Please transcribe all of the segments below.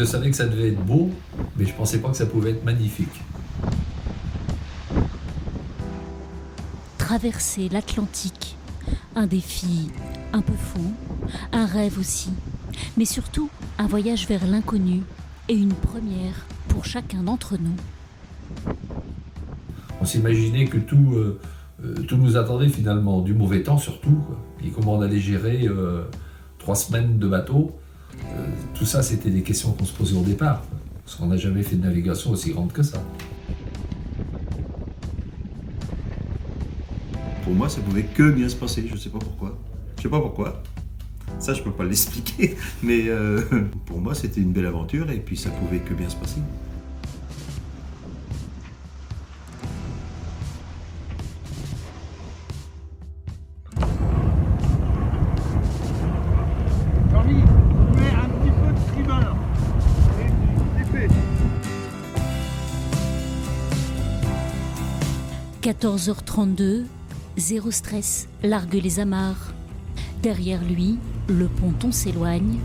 Je savais que ça devait être beau, mais je ne pensais pas que ça pouvait être magnifique. Traverser l'Atlantique, un défi un peu fou, un rêve aussi, mais surtout un voyage vers l'inconnu et une première pour chacun d'entre nous. On s'imaginait que tout nous attendait finalement, du mauvais temps surtout, quoi. Et comment on allait gérer 3 semaines de bateau. Tout ça, c'était des questions qu'on se posait au départ, parce qu'on n'a jamais fait de navigation aussi grande que ça. Pour moi, ça pouvait que bien se passer, je sais pas pourquoi. Je sais pas pourquoi. Ça, je peux pas l'expliquer, mais pour moi, c'était une belle aventure et puis ça pouvait que bien se passer. Jean-Mi, mets un petit peu de trimmer. C'est fait. 14h32, zéro stress, largue les amarres. Derrière lui, le ponton s'éloigne.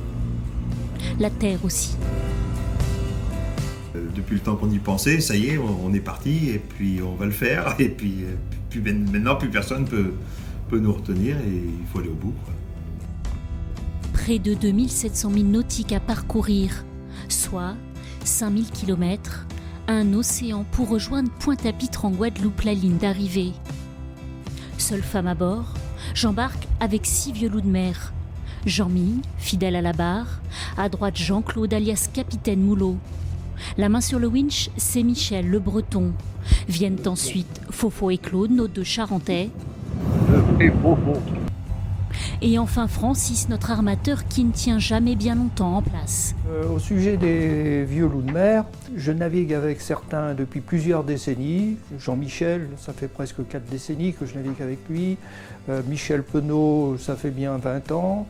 La terre aussi. Depuis le temps qu'on y pensait, ça y est, on est parti et puis on va le faire. Et puis maintenant, plus personne peut nous retenir et il faut aller au bout, quoi. Près de 2700 milles nautiques à parcourir, soit 5000 km, un océan pour rejoindre Pointe-à-Pitre en Guadeloupe, la ligne d'arrivée. Seule femme à bord, j'embarque avec 6 vieux loups de mer. Jean-Mi, fidèle à la barre, à droite Jean-Claude alias Capitaine Moulot. La main sur le winch, c'est Michel le Breton. Viennent ensuite Fofo et Claude, nos 2 Charentais. Et Fofo. Et enfin Francis, notre armateur qui ne tient jamais bien longtemps en place. Au sujet des vieux loups de mer, je navigue avec certains depuis plusieurs décennies. Jean-Michel, ça fait presque 4 décennies que je navigue avec lui. Michel Penaud, ça fait bien 20 ans.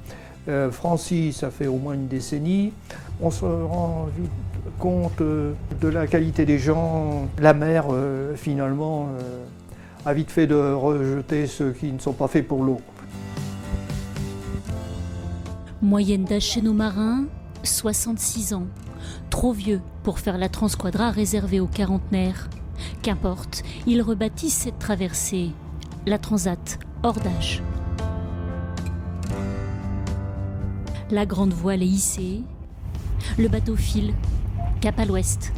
Francis, ça fait au moins une décennie. On se rend vite compte de la qualité des gens. La mer, finalement, a vite fait de rejeter ceux qui ne sont pas faits pour l'eau. Moyenne d'âge chez nos marins, 66 ans. Trop vieux pour faire la transquadra réservée aux quarantenaires. Qu'importe, ils rebaptisent cette traversée la Transat, hors d'âge. La grande voile est hissée, le bateau file, cap à l'ouest,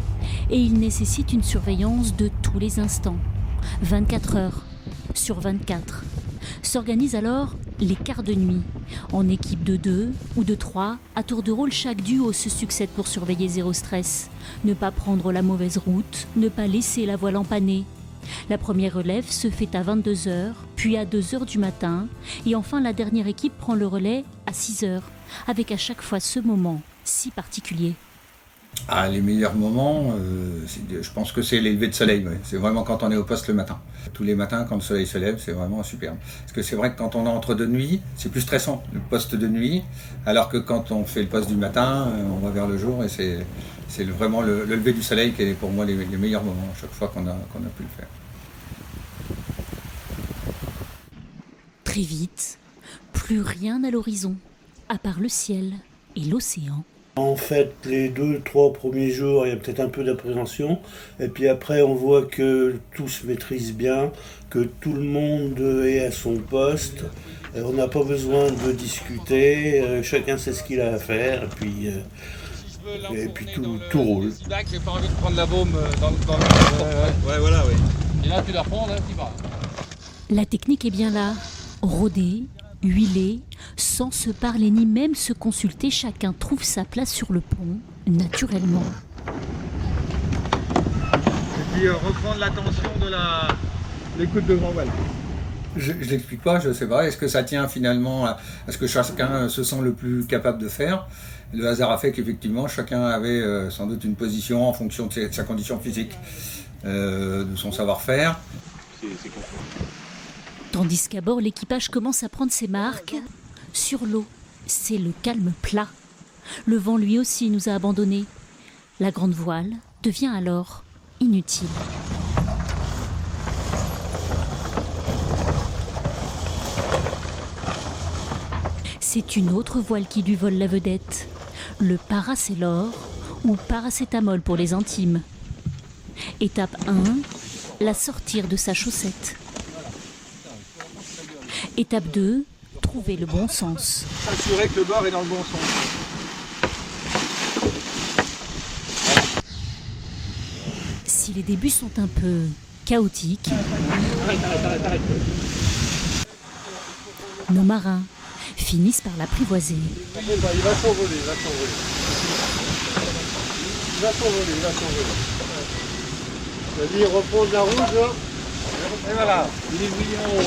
et il nécessite une surveillance de tous les instants, 24 heures sur 24. S'organisent alors les quarts de nuit, en équipe de 2 ou de 3, à tour de rôle chaque duo se succède pour surveiller zéro stress. Ne pas prendre la mauvaise route, ne pas laisser la voile empanner. La première relève se fait à 22h, puis à 2h du matin, et enfin la dernière équipe prend le relais à 6h, avec à chaque fois ce moment si particulier. Ah, les meilleurs moments, je pense que c'est les levées de soleil. Ouais. C'est vraiment quand on est au poste le matin. Tous les matins, quand le soleil se lève, c'est vraiment superbe. Parce que c'est vrai que quand on entre de nuit, c'est plus stressant, le poste de nuit, alors que quand on fait le poste du matin, on va vers le jour, et c'est vraiment le lever du soleil qui est pour moi les meilleurs moments, chaque fois qu'on a pu le faire. Très vite, plus rien à l'horizon, à part le ciel et l'océan. En fait, les 2-3 premiers jours, il y a peut-être un peu d'appréhension. Et puis après, on voit que tout se maîtrise bien, que tout le monde est à son poste. On n'a pas besoin de discuter, chacun sait ce qu'il a à faire. Et puis tout roule. J'ai pas envie de prendre la baume dans le... Ouais, voilà, oui. Et là, tu la prends, là, tu vas. La technique est bien là, rodée, huilée, sans se parler ni même se consulter, chacun trouve sa place sur le pont, naturellement. Et puis reprendre la tension de l'écoute de grand voile. Je l'explique pas, je sais pas. Est-ce que ça tient finalement à ce que chacun se sent le plus capable de faire? Le hasard a fait qu'effectivement chacun avait sans doute une position en fonction de sa condition physique, de son savoir-faire. Tandis qu'à bord, l'équipage commence à prendre ses marques. Sur l'eau, c'est le calme plat. Le vent lui aussi nous a abandonnés. La grande voile devient alors inutile. C'est une autre voile qui lui vole la vedette. Le Paracelor, ou paracétamol pour les intimes. Étape 1, la sortir de sa chaussette. Étape 2, trouver le bon sens. S'assurer que le bord est dans le bon sens. Si les débuts sont un peu chaotiques, nos marins finissent par l'apprivoiser. Il va s'envoler, il va s'envoler. Il va s'envoler, il va s'envoler. Vas-y, reprends de la rouge là. Et voilà, il est brillant.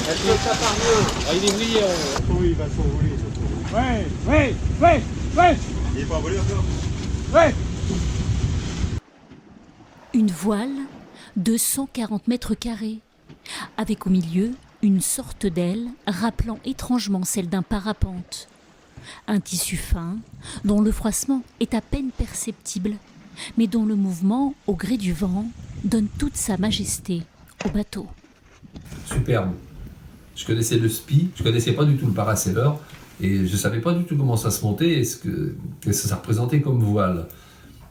Est-ce que ça part mieux? Ah, il est brillant. Oui, il va s'envoler. Ouais. Il n'est pas envolé encore. Ouais. Une voile de 140 mètres carrés, avec au milieu une sorte d'aile rappelant étrangement celle d'un parapente. Un tissu fin, dont le froissement est à peine perceptible, mais dont le mouvement, au gré du vent, donne toute sa majesté au bateau. Superbe. Je connaissais le SPI, je connaissais pas du tout le parasailor, et je savais pas du tout comment ça se montait et ce que ça représentait comme voile.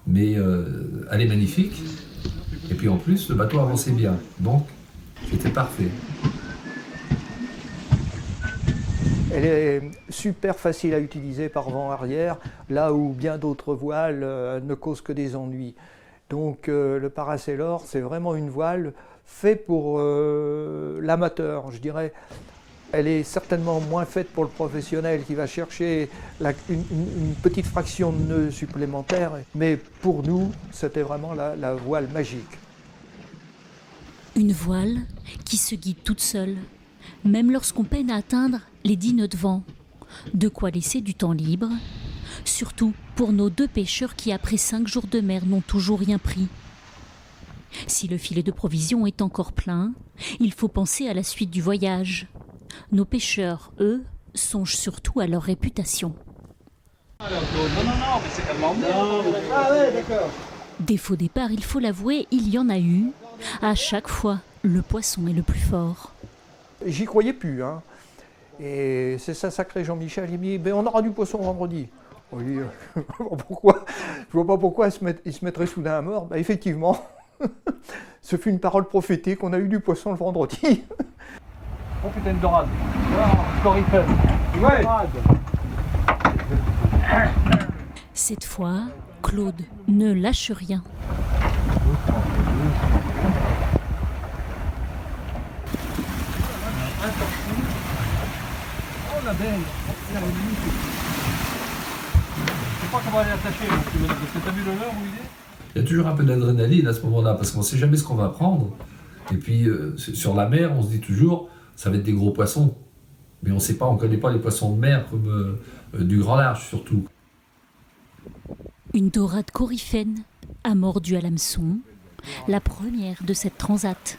Mais elle est magnifique, et puis en plus, le bateau avançait bien, donc c'était parfait. Elle est super facile à utiliser par vent arrière, là où bien d'autres voiles ne causent que des ennuis. Donc le parasailor, c'est vraiment une voile faite pour l'amateur, je dirais. Elle est certainement moins faite pour le professionnel qui va chercher une petite fraction de nœud supplémentaire, mais pour nous, c'était vraiment la voile magique. Une voile qui se guide toute seule, même lorsqu'on peine à atteindre les 10 nœuds de vent. De quoi laisser du temps libre, surtout pour nos 2 pêcheurs qui, après 5 jours de mer, n'ont toujours rien pris. Si le filet de provisions est encore plein, il faut penser à la suite du voyage. Nos pêcheurs, eux, songent surtout à leur réputation. Non, mais c'est tellement bien. Ah ouais, d'accord. Des faux départs, il faut l'avouer, il y en a eu. À chaque fois, le poisson est le plus fort. J'y croyais plus, hein. Et c'est ça sacré Jean-Michel, il me dit on aura du poisson vendredi. On dit, pourquoi? Je vois pas pourquoi il se mettrait soudain à mort. Effectivement, ce fut une parole prophétique, on a eu du poisson le vendredi. Oh putain de dorade. Corifène. Ouais. Cette fois, Claude ne lâche rien. Oh la belle. Elle est magnifique. Je sais pas comment elle est attachée, parce que t'as vu le leurre où il est? Il y a toujours un peu d'adrénaline à ce moment-là, parce qu'on ne sait jamais ce qu'on va prendre. Et puis, sur la mer, on se dit toujours, ça va être des gros poissons. Mais on ne sait pas, on ne connaît pas les poissons de mer, comme du grand large surtout. Une dorade coryphène a mordu à l'hameçon, la première de cette transat.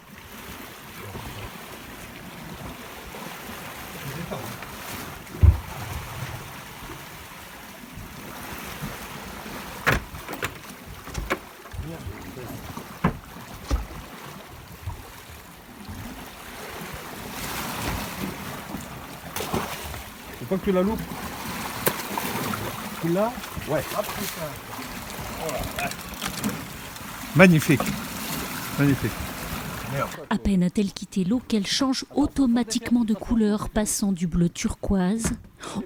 Faut pas que tu la loupes. Tu l'as? Ouais. Hop, voilà. Magnifique. Magnifique. À peine a-t-elle quitté l'eau qu'elle change automatiquement de couleur, passant du bleu turquoise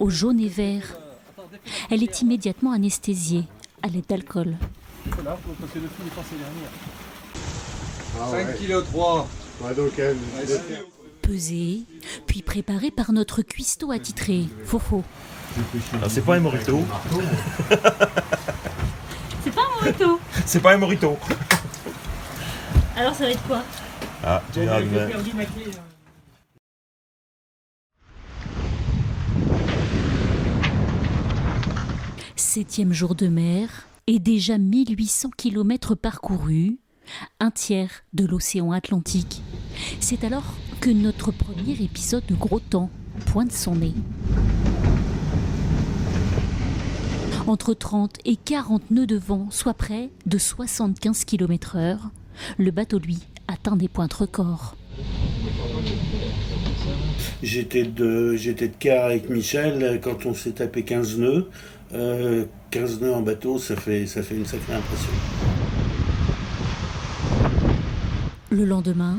au jaune et vert. Elle est immédiatement anesthésiée à l'aide d'alcool. Voilà, faut passer dessus les pensées dernières. Ah 5,3 kg. Ouais, donc elle... Pesée, puis préparée par notre cuistot attitré, Fofo. Alors c'est pas un morito. C'est pas un morito. C'est pas un morito. Alors ça va être quoi? Ah, tu verras demain. Septième jour de mer et déjà 1800 km parcourus, un tiers de l'océan Atlantique. C'est alors que notre premier épisode de Gros Temps pointe son nez. Entre 30 et 40 nœuds de vent, soit près de 75 km/h, le bateau, lui, atteint des pointes records. J'étais de quart avec Michel quand on s'est tapé 15 nœuds. 15 nœuds en bateau, ça fait une sacrée impression. Le lendemain,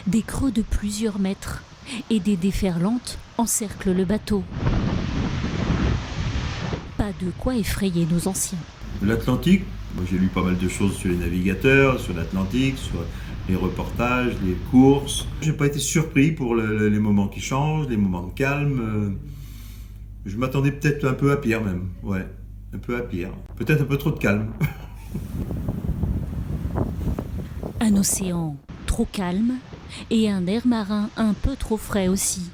des creux de plusieurs mètres et des déferlantes encerclent le bateau. Pas de quoi effrayer nos anciens. L'Atlantique, moi j'ai lu pas mal de choses sur les navigateurs, sur l'Atlantique, sur les reportages, les courses. J'ai pas été surpris pour les moments qui changent, les moments de calme. Je m'attendais peut-être un peu à pire même, ouais, un peu à pire. Peut-être un peu trop de calme. Un océan trop calme et un air marin un peu trop frais aussi.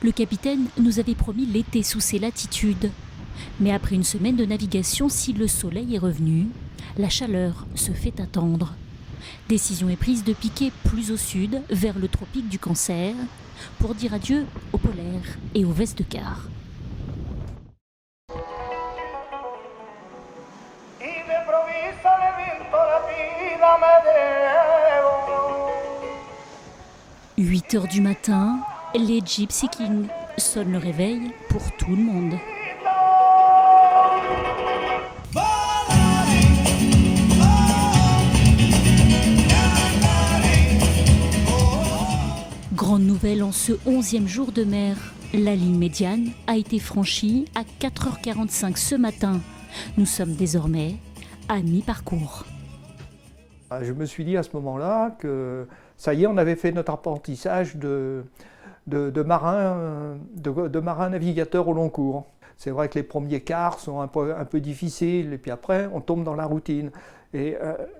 Le capitaine nous avait promis l'été sous ces latitudes. Mais après une semaine de navigation, si le soleil est revenu, la chaleur se fait attendre. Décision est prise de piquer plus au sud, vers le tropique du Cancer, pour dire adieu au polaire et aux vestes de quart. « 8h du matin, les Gypsy Kings sonnent le réveil pour tout le monde. Grande nouvelle en ce 11e jour de mer. La ligne médiane a été franchie à 4h45 ce matin. Nous sommes désormais à mi-parcours. Je me suis dit à ce moment-là que ça y est, on avait fait notre apprentissage de marin navigateur au long cours. C'est vrai que les premiers quarts sont un peu difficiles et puis après on tombe dans la routine. Et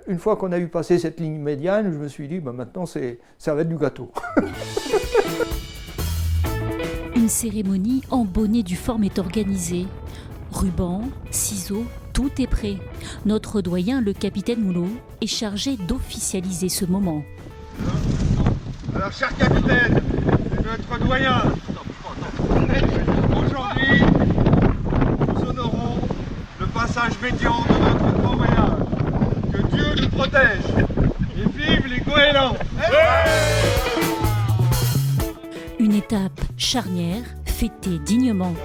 une fois qu'on a eu passé cette ligne médiane, je me suis dit maintenant ça va être du gâteau. Une cérémonie en bonnet du forme est organisée. Ruban, ciseaux, tout est prêt. Notre doyen, le capitaine Moulot, est chargé d'officialiser ce moment. Alors, cher capitaine, notre doyen, aujourd'hui, nous honorons le passage médian de notre grand voyage. Que Dieu nous protège et vive les goélands! Une étape charnière, fêtée dignement.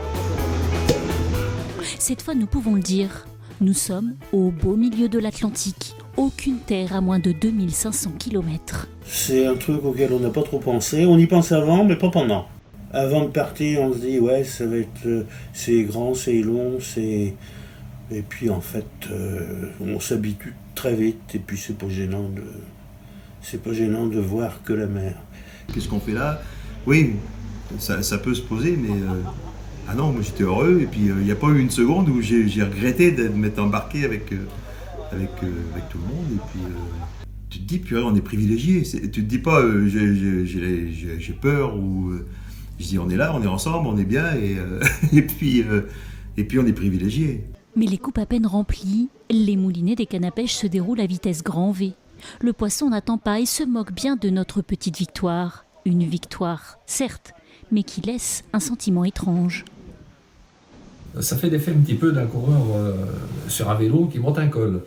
Cette fois, nous pouvons le dire, nous sommes au beau milieu de l'Atlantique. Aucune terre à moins de 2500 km. C'est un truc auquel on n'a pas trop pensé. On y pense avant, mais pas pendant. Avant de partir, on se dit, ouais, ça va être, c'est grand, c'est long, c'est... Et puis en fait, on s'habitue très vite, et puis c'est pas gênant de voir que la mer. Qu'est-ce qu'on fait là? Oui, ça peut se poser, mais... Ah non, moi j'étais heureux, et puis il n'y a pas eu une seconde où j'ai regretté de m'être embarqué avec tout le monde, et puis tu te dis, puis on est privilégié, tu te dis pas j'ai peur, ou je dis on est là, on est ensemble, on est bien, et puis on est privilégié. Mais les coupes à peine remplies, les moulinets des cannes à pêche se déroulent à vitesse grand V. Le poisson n'attend pas et se moque bien de notre petite victoire. Une victoire, certes, mais qui laisse un sentiment étrange. Ça fait l'effet un petit peu d'un coureur sur un vélo qui monte un col.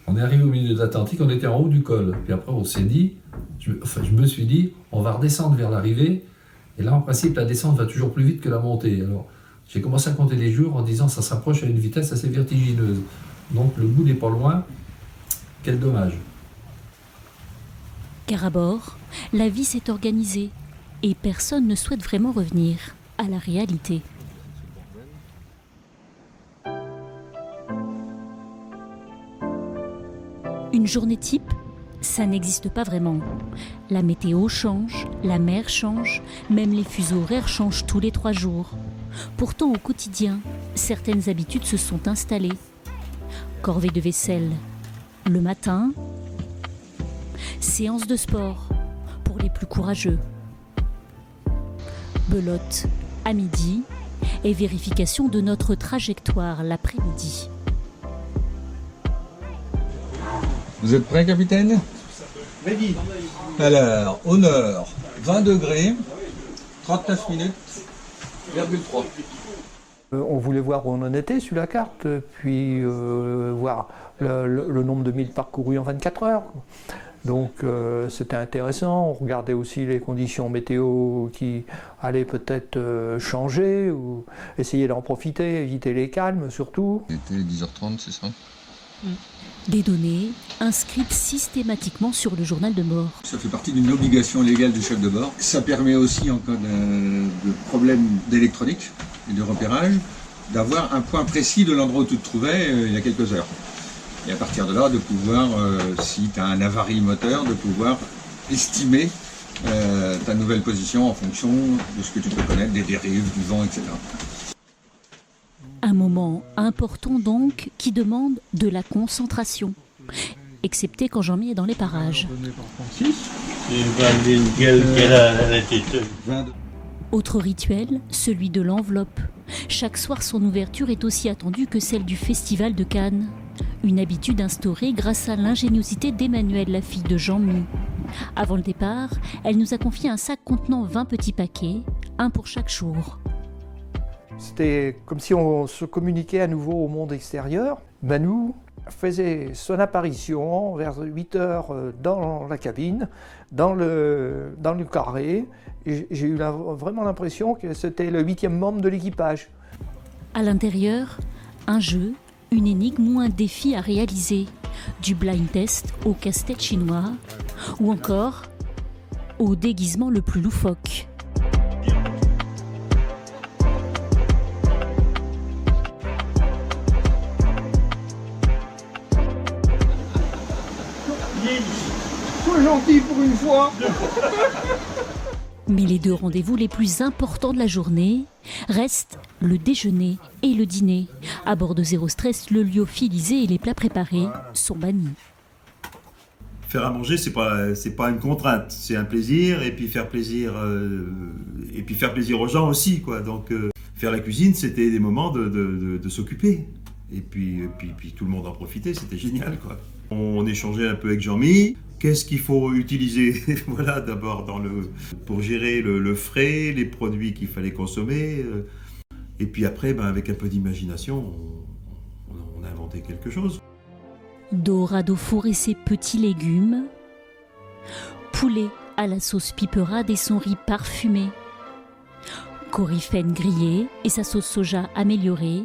On est arrivé au milieu de l'Atlantique, on était en haut du col. Puis après, on s'est dit, je me suis dit, on va redescendre vers l'arrivée. Et là, en principe, la descente va toujours plus vite que la montée. Alors, j'ai commencé à compter les jours en disant, ça s'approche à une vitesse assez vertigineuse. Donc, le bout n'est pas loin. Quel dommage. Car à bord, la vie s'est organisée. Et personne ne souhaite vraiment revenir à la réalité. Une journée type, ça n'existe pas vraiment. La météo change, la mer change, même les fuseaux horaires changent tous les 3 jours. Pourtant, au quotidien, certaines habitudes se sont installées. Corvée de vaisselle le matin, séance de sport pour les plus courageux. Belote à midi et vérification de notre trajectoire l'après-midi. Vous êtes prêt, capitaine? Ready. Alors, au nord, 20 degrés, 39 minutes, virgule 3. On voulait voir où on en était sur la carte, puis voir le nombre de milles parcourus en 24 heures. Donc c'était intéressant, on regardait aussi les conditions météo qui allaient peut-être changer, ou essayer d'en profiter, éviter les calmes surtout. C'était 10h30, c'est ça ? Des données inscrites systématiquement sur le journal de bord. Ça fait partie d'une obligation légale du chef de bord. Ça permet aussi, en cas de problème d'électronique et de repérage, d'avoir un point précis de l'endroit où tu te trouvais il y a quelques heures. Et à partir de là, de pouvoir, si tu as un avarie moteur, de pouvoir estimer ta nouvelle position en fonction de ce que tu peux connaître, des dérives, du vent, etc. Un moment important donc qui demande de la concentration, excepté quand Jean-Mi est dans les parages. Autre rituel, celui de l'enveloppe. Chaque soir, son ouverture est aussi attendue que celle du Festival de Cannes. Une habitude instaurée grâce à l'ingéniosité d'Emmanuelle, la fille de Jean-Mi. Avant le départ, elle nous a confié un sac contenant 20 petits paquets, un pour chaque jour. C'était comme si on se communiquait à nouveau au monde extérieur. Manu faisait son apparition vers 8h dans la cabine, dans le carré. Et j'ai eu vraiment l'impression que c'était le 8e membre de l'équipage. À l'intérieur, un jeu, une énigme ou un défi à réaliser. Du blind test au casse-tête chinois ou encore au déguisement le plus loufoque. Sois gentil pour une fois. Mais les deux rendez-vous les plus importants de la journée restent le déjeuner et le dîner. À bord de Zéro Stress, le lyophilisé et les plats préparés sont bannis. Faire à manger, c'est pas une contrainte, c'est un plaisir, et puis faire plaisir aux gens aussi, quoi. Donc faire la cuisine, c'était des moments de s'occuper. Et puis tout le monde en profitait, c'était génial, quoi. On échangeait un peu avec Jean-Mi. Qu'est-ce qu'il faut utiliser voilà, d'abord pour gérer le frais, les produits qu'il fallait consommer. Et puis après, avec un peu d'imagination, on a inventé quelque chose. Dorade au four et ses petits légumes. Poulet à la sauce piperade et son riz parfumé. Coryphène grillé et sa sauce soja améliorée.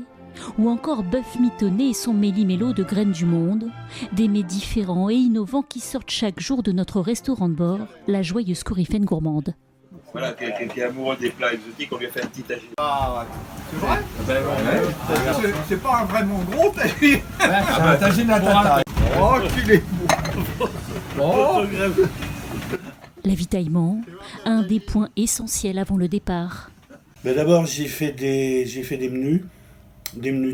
Ou encore bœuf mitonné et son méli-mélo de graines du monde, des mets différents et innovants qui sortent chaque jour de notre restaurant de bord, la joyeuse Coryphène gourmande. Voilà, quelqu'un qui est amoureux des plats exotiques, on lui a fait un petit tagine. Ah, c'est vrai? C'est pas vraiment gros tagine. C'est un tagine à tata. Oh, qu'il est beau. L'avitaillement, un des points essentiels avant le départ. D'abord, j'ai fait des menus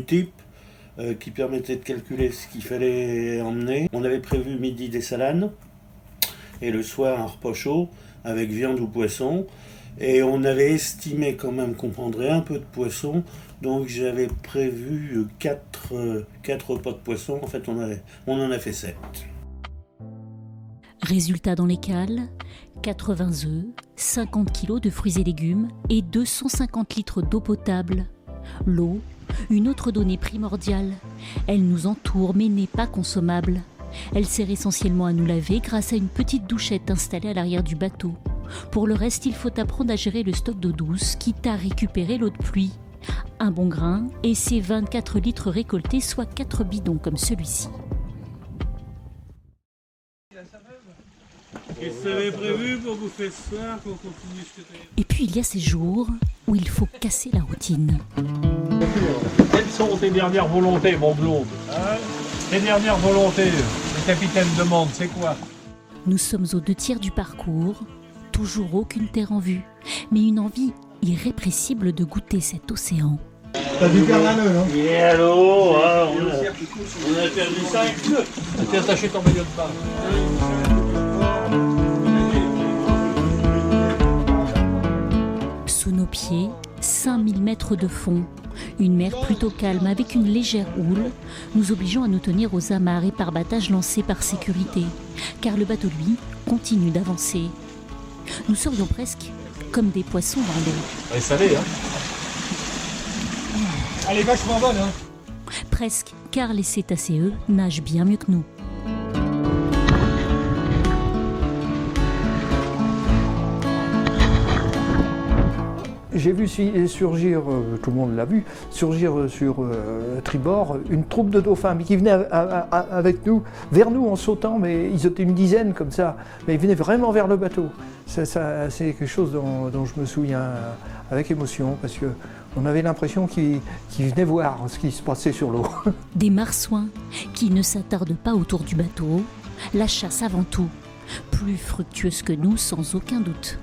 types qui permettaient de calculer ce qu'il fallait emmener. On avait prévu midi des salanes et le soir un repas chaud avec viande ou poisson. Et on avait estimé quand même qu'on prendrait un peu de poisson, donc j'avais prévu 4 repas de poisson. En fait, on en a fait 7. Résultat dans les cales, 80 œufs, 50 kg de fruits et légumes et 250 litres d'eau potable. L'eau, une autre donnée primordiale. Elle nous entoure mais n'est pas consommable. Elle sert essentiellement à nous laver grâce à une petite douchette installée à l'arrière du bateau. Pour le reste, il faut apprendre à gérer le stock d'eau douce, quitte à récupérer l'eau de pluie. Un bon grain et ses 24 litres récoltés, soit 4 bidons comme celui-ci. Qu'est-ce que vous avez prévu pour vous faire ce soir, qu'on continue ce que Et puis il y a ces jours où il faut casser la routine. Quelles sont tes dernières volontés, mon blond? Tes dernières volontés, le capitaine demande, c'est quoi? Nous sommes aux 2/3 du parcours, toujours aucune terre en vue, mais une envie irrépressible de goûter cet océan. T'as dû perdre un nœud, non? Il est à l'eau, hein, on a perdu 5 nœuds. T'es attaché ton maillot de bain. Sous nos pieds, 5000 mètres de fond. Une mer plutôt calme avec une légère houle, nous obligeant à nous tenir aux amarres et par battage lancés par sécurité, car le bateau, lui, continue d'avancer. Nous serions presque comme des poissons dans l'eau. Elle est salée, hein? Elle est vachement bonne, hein? Presque, car les cétacés, eux, nagent bien mieux que nous. J'ai vu surgir, tout le monde l'a vu, surgir sur tribord une troupe de dauphins qui venaient avec nous, vers nous en sautant, mais ils étaient une dizaine comme ça, mais ils venaient vraiment vers le bateau. C'est quelque chose dont je me souviens avec émotion, parce qu'on avait l'impression qu'ils venaient voir ce qui se passait sur l'eau. Des marsouins qui ne s'attardent pas autour du bateau, la chasse avant tout, plus fructueuse que nous sans aucun doute.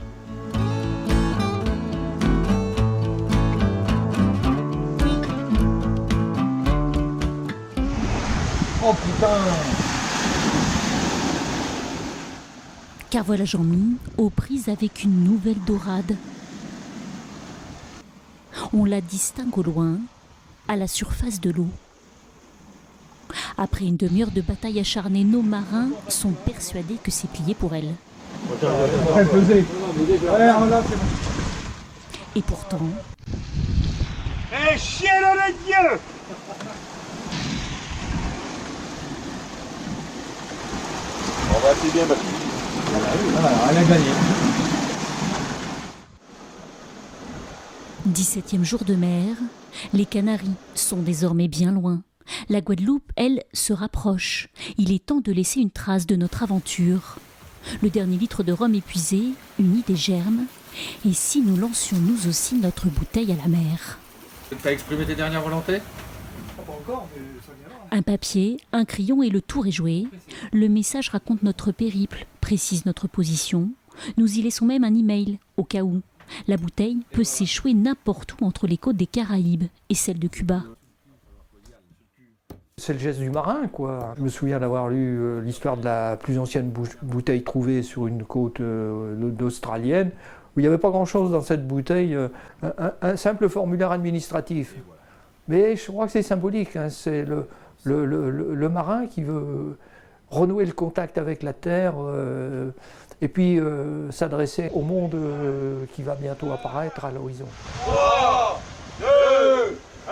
Oh putain! Car voilà Jean-Mi aux prises avec une nouvelle dorade. On la distingue au loin, à la surface de l'eau. Après une demi-heure de bataille acharnée, nos marins sont persuadés que c'est plié pour elle. Et pourtant... Eh, chiens de Dieu! On va assez bien battu. Elle a gagné. 17e jour de mer, les Canaries sont désormais bien loin. La Guadeloupe, elle, se rapproche. Il est temps de laisser une trace de notre aventure. Le dernier litre de rhum épuisé, une idée germe. Et si nous lancions nous aussi notre bouteille à la mer? Tu as exprimé tes dernières volontés? Pas encore, mais ça viendra. Un papier, un crayon et le tour est joué. Le message raconte notre périple, précise notre position. Nous y laissons même un email, au cas où. La bouteille peut s'échouer n'importe où entre les côtes des Caraïbes et celles de Cuba. C'est le geste du marin, quoi. Je me souviens d'avoir lu l'histoire de la plus ancienne bouteille trouvée sur une côte australienne, où il n'y avait pas grand-chose dans cette bouteille, un simple formulaire administratif. Mais je crois que c'est symbolique, hein. C'est le marin qui veut renouer le contact avec la terre et puis s'adresser au monde qui va bientôt apparaître à l'horizon. 3, 2, 1,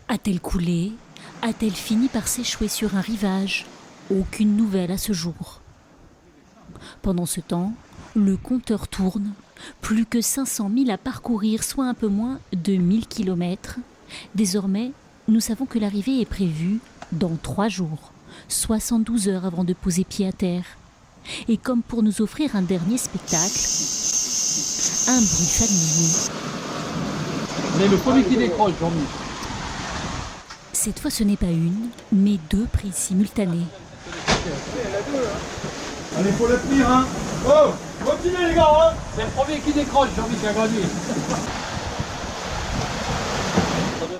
A-t-elle coulé? A-t-elle fini par s'échouer sur un rivage? Aucune nouvelle à ce jour. Pendant ce temps, le compteur tourne. Plus que 500 000 à parcourir, soit un peu moins de 1000 km. Désormais, nous savons que l'arrivée est prévue dans 3 jours, 72 heures avant de poser pied à terre. Et comme pour nous offrir un dernier spectacle, un bruit familier. Mais le premier qui décroche, Jean-Mi. Cette fois, ce n'est pas une, mais 2 prises simultanées. Allez, faut le tenir, hein. Oh, continuez les gars, hein. C'est le premier qui décroche, Jean-Mi qui a gagné.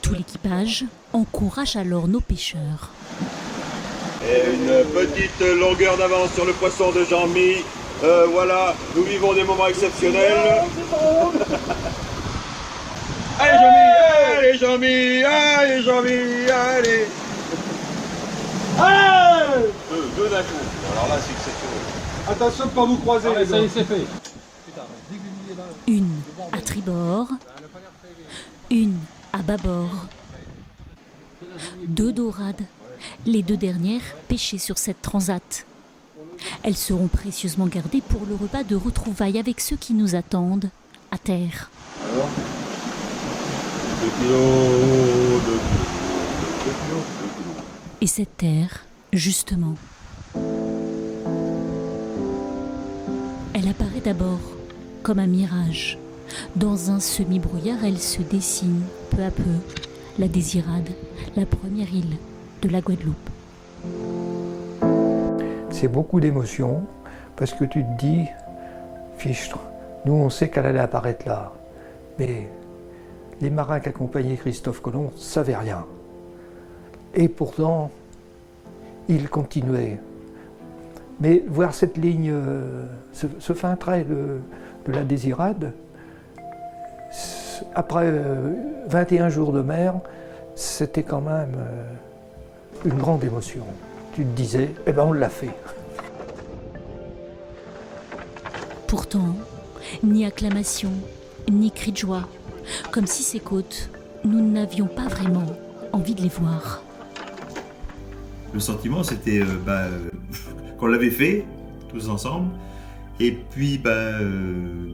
Tout l'équipage encourage alors nos pêcheurs. Et une petite longueur d'avance sur le poisson de Jean-Mi. Voilà, nous vivons des moments exceptionnels. Allez Jean-Mi, allez Jean-Mi, allez. Allez. Deux d'un coup. Alors là, c'est exceptionnel. Attention de pas vous croiser, les Ça gars. y est, c'est fait. Une à tribord, une à bâbord. 2 dorades, les 2 dernières pêchées sur cette transat. Elles seront précieusement gardées pour le repas de retrouvailles avec ceux qui nous attendent à terre. Alors 2 kilos, 2 kilos. Et cette terre, justement, elle apparaît d'abord comme un mirage. Dans un semi-brouillard, elle se dessine peu à peu, la Désirade, la première île de la Guadeloupe. C'est beaucoup d'émotions, parce que tu te dis, fichtre, nous on sait qu'elle allait apparaître là, mais les marins qui accompagnaient Christophe Colomb ne savaient rien. Et pourtant, ils continuaient. Mais voir cette ligne, ce fin trait de la Désirade, après 21 jours de mer, c'était quand même une grande émotion. Tu te disais, eh ben on l'a fait. Pourtant, ni acclamation, ni cri de joie, comme si ces côtes, nous n'avions pas vraiment envie de les voir. Le sentiment, c'était qu'on l'avait fait, tous ensemble, Et puis,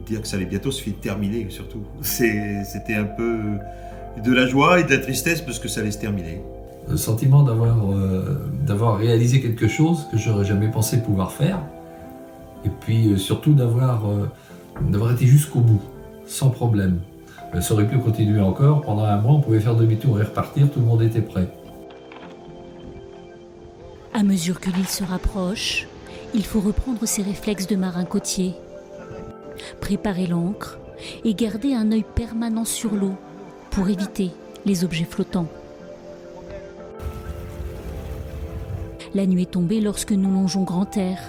dire que ça allait bientôt se terminer, surtout. C'était un peu de la joie et de la tristesse parce que ça allait se terminer. Le sentiment d'avoir réalisé quelque chose que j'aurais jamais pensé pouvoir faire. Et puis surtout d'avoir été jusqu'au bout, sans problème. Ça aurait pu continuer encore. Pendant un mois, on pouvait faire demi-tour et repartir, tout le monde était prêt. À mesure que l'île se rapproche, il faut reprendre ses réflexes de marin côtier. Préparer l'ancre et garder un œil permanent sur l'eau pour éviter les objets flottants. La nuit est tombée lorsque nous longeons grand air.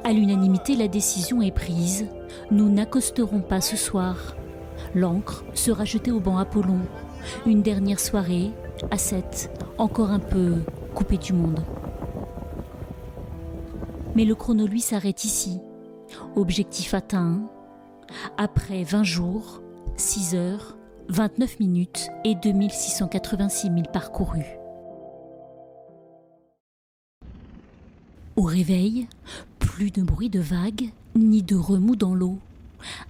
À l'unanimité, la décision est prise. Nous n'accosterons pas ce soir. L'ancre sera jetée au banc Apollon. Une dernière soirée, à 7, encore un peu coupé du monde. Mais le chrono, lui, s'arrête ici. Objectif atteint. Après 20 jours, 6 heures, 29 minutes et 2686 milles parcourus. Au réveil, plus de bruit de vagues, ni de remous dans l'eau.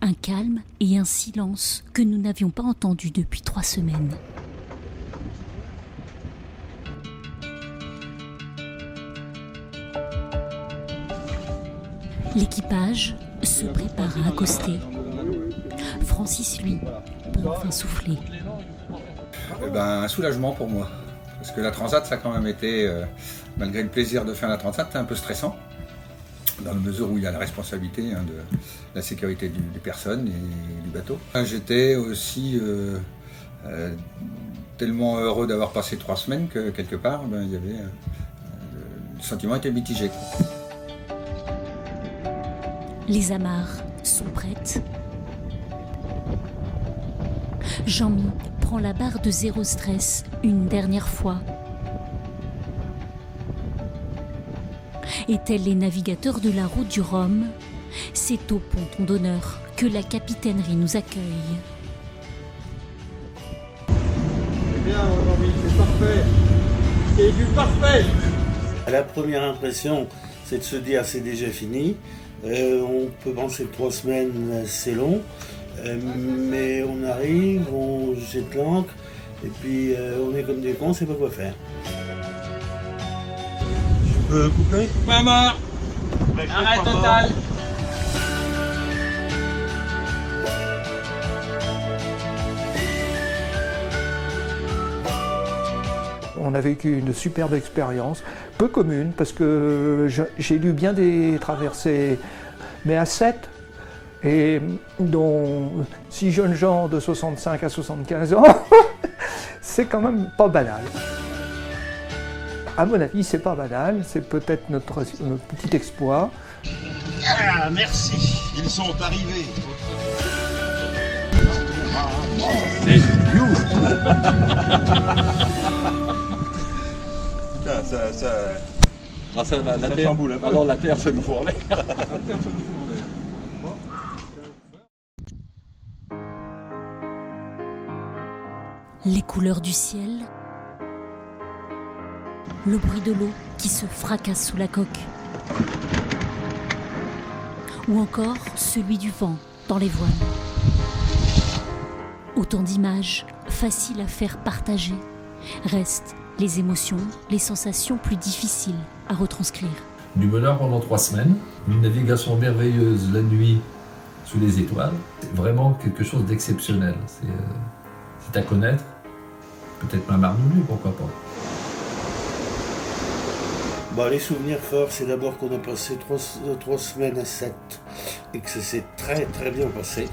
Un calme et un silence que nous n'avions pas entendu depuis 3 semaines. L'équipage se prépare à accoster. Francis, lui, peut enfin souffler. Un soulagement pour moi. Parce que la transat, ça a quand même été, malgré le plaisir de faire la transat, c'est un peu stressant. Dans la mesure où il y a la responsabilité de la sécurité des personnes et du bateau. J'étais aussi tellement heureux d'avoir passé 3 semaines que quelque part, il y avait, le sentiment était mitigé. Les amarres sont prêtes. Jean-Mi prend la barre de 0 stress une dernière fois. Et tels les navigateurs de la route du Rhum, c'est au ponton d'honneur que la capitainerie nous accueille. C'est bien, Jean-Mi, c'est parfait. C'est du parfait. La première impression, c'est de se dire c'est déjà fini. On peut penser que 3 semaines, c'est long. Mais on arrive, on jette l'ancre, et puis on est comme des cons, on ne sait pas quoi faire. Je peux couper? Point mort. Arrêt total. On a vécu une superbe expérience, peu commune, parce que j'ai lu bien des traversées, mais à 7, et dont 6 jeunes gens de 65 à 75 ans, c'est quand même pas banal. À mon avis, c'est pas banal, c'est peut-être notre petit exploit. Ah, merci, ils sont arrivés. C'est you. La terre chamboule. Alors la terre se nous fout en l'air. Les couleurs du ciel, le bruit de l'eau qui se fracasse sous la coque, ou encore celui du vent dans les voiles. Autant d'images faciles à faire partager. Restent les émotions, les sensations plus difficiles à retranscrire. Du bonheur pendant 3 semaines, une navigation merveilleuse la nuit sous les étoiles. C'est vraiment quelque chose d'exceptionnel. C'est à connaître, peut-être même à renouveler, pourquoi pas. Les souvenirs forts, c'est d'abord qu'on a passé 3 semaines à 7 et que ça s'est très très bien passé.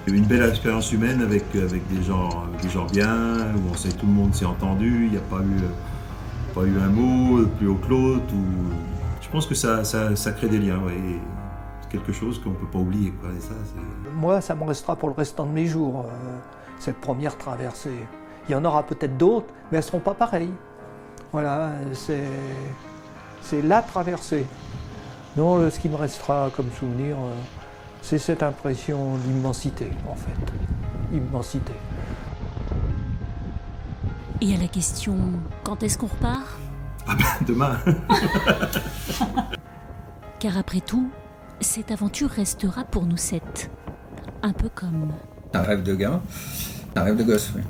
Une belle expérience humaine avec des gens bien, où tout le monde s'est entendu, il n'y a pas eu un mot plus haut que l'autre. Je pense que ça crée des liens, ouais, et quelque chose qu'on ne peut pas oublier. Quoi, et ça, moi, ça me restera pour le restant de mes jours, cette première traversée. Il y en aura peut-être d'autres, mais elles ne seront pas pareilles. Voilà, c'est la traversée. Non, ce qui me restera comme souvenir, c'est cette impression d'immensité, en fait. Immensité. Et à la question, quand est-ce qu'on repart ? Demain. Car après tout, cette aventure restera pour nous 7. Un peu comme... Un rêve de gamin, un rêve de gosse, oui.